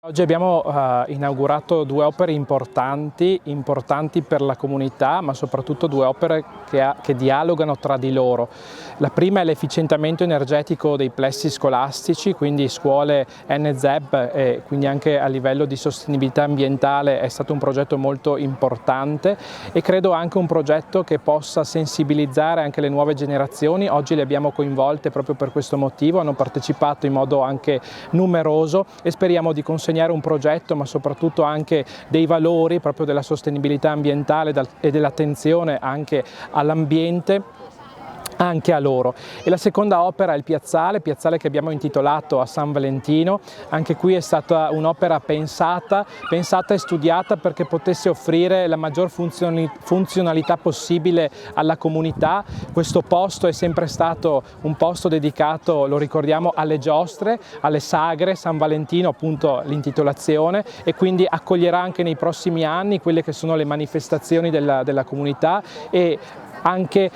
Oggi abbiamo inaugurato due opere importanti per la comunità, ma soprattutto due opere che dialogano tra di loro. La prima è l'efficientamento energetico dei plessi scolastici, quindi scuole NZEB, e quindi anche a livello di sostenibilità ambientale è stato un progetto molto importante e credo anche un progetto che possa sensibilizzare anche le nuove generazioni. Oggi le abbiamo coinvolte proprio per questo motivo, hanno partecipato in modo anche numeroso e speriamo di consegnare un progetto, ma soprattutto anche dei valori proprio della sostenibilità ambientale e dell'attenzione anche all'ambiente anche a loro. E la seconda opera è il piazzale che abbiamo intitolato a San Valentino. Anche qui è stata un'opera pensata e studiata perché potesse offrire la maggior funzionalità possibile alla comunità. Questo posto è sempre stato un posto dedicato, lo ricordiamo, alle giostre, alle sagre, San Valentino appunto l'intitolazione, e quindi accoglierà anche nei prossimi anni quelle che sono le manifestazioni della comunità e anche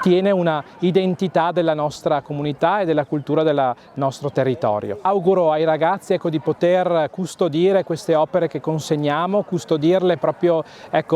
tiene una identità della nostra comunità e della cultura del nostro territorio. Auguro ai ragazzi di poter custodire queste opere che consegniamo, custodirle proprio,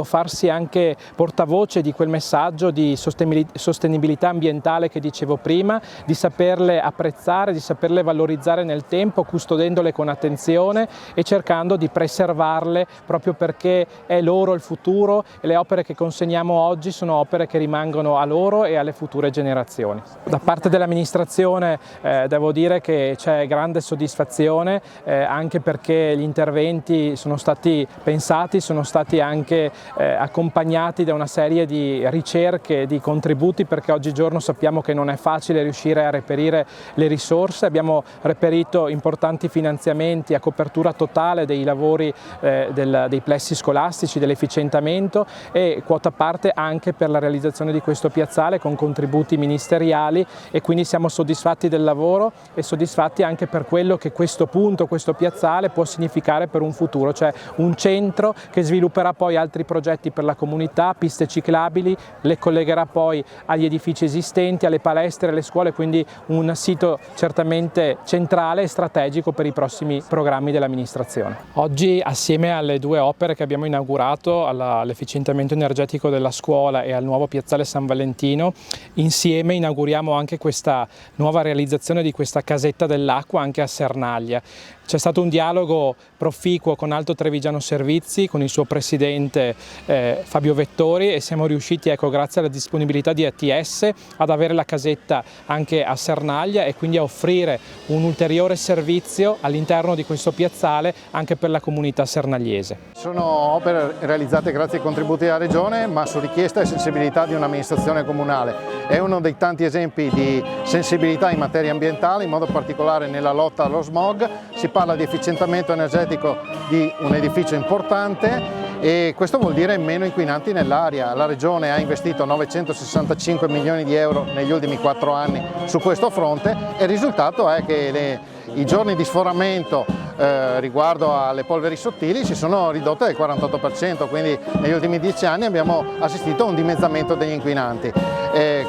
farsi anche portavoce di quel messaggio di sostenibilità ambientale che dicevo prima, di saperle apprezzare, di saperle valorizzare nel tempo, custodendole con attenzione e cercando di preservarle proprio perché è loro il futuro, e le opere che consegniamo oggi sono opere che rimangono a loro e alle future generazioni. Da parte dell'amministrazione devo dire che c'è grande soddisfazione, anche perché gli interventi sono stati pensati, sono stati anche accompagnati da una serie di ricerche, di contributi, perché oggigiorno sappiamo che non è facile riuscire a reperire le risorse. Abbiamo reperito importanti finanziamenti a copertura totale dei lavori dei plessi scolastici, dell'efficientamento, e quota parte anche per la realizzazione di questo piazzale con contributi ministeriali, e quindi siamo soddisfatti del lavoro e soddisfatti anche per quello che questo piazzale può significare per un futuro, cioè un centro che svilupperà poi altri progetti per la comunità, piste ciclabili, le collegherà poi agli edifici esistenti, alle palestre, alle scuole, quindi un sito certamente centrale e strategico per i prossimi programmi dell'amministrazione. Oggi, assieme alle due opere che abbiamo inaugurato, all'efficientamento energetico della scuola e al nuovo piazzale San Valentino, insieme inauguriamo anche questa nuova realizzazione di questa casetta dell'acqua anche a Sernaglia. C'è stato un dialogo proficuo con Alto Trevigiano Servizi, con il suo presidente Fabio Vettori, e siamo riusciti, grazie alla disponibilità di ATS, ad avere la casetta anche a Sernaglia e quindi a offrire un ulteriore servizio all'interno di questo piazzale anche per la comunità sernagliese. Sono opere realizzate grazie ai contributi della Regione, ma su richiesta e sensibilità di un'amministrazione comunale. È uno dei tanti esempi di sensibilità in materia ambientale, in modo particolare nella lotta allo smog. Si parla di efficientamento energetico di un edificio importante, e questo vuol dire meno inquinanti nell'aria. La Regione ha investito 965 milioni di euro negli ultimi 4 anni su questo fronte, e il risultato è che i giorni di sforamento riguardo alle polveri sottili si sono ridotte del 48%, quindi negli ultimi 10 anni abbiamo assistito a un dimezzamento degli inquinanti.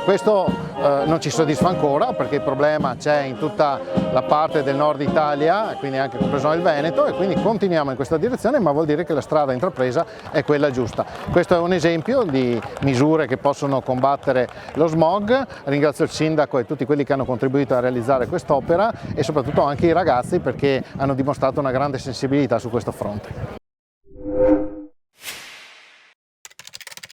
Questo non ci soddisfa ancora, perché il problema c'è in tutta la parte del nord Italia, quindi anche compreso il Veneto, e quindi continuiamo in questa direzione, ma vuol dire che la strada intrapresa è quella giusta. Questo è un esempio di misure che possono combattere lo smog. Ringrazio il sindaco e tutti quelli che hanno contribuito a realizzare quest'opera, e soprattutto anche i ragazzi, perché hanno dimostrato una grande sensibilità su questo fronte.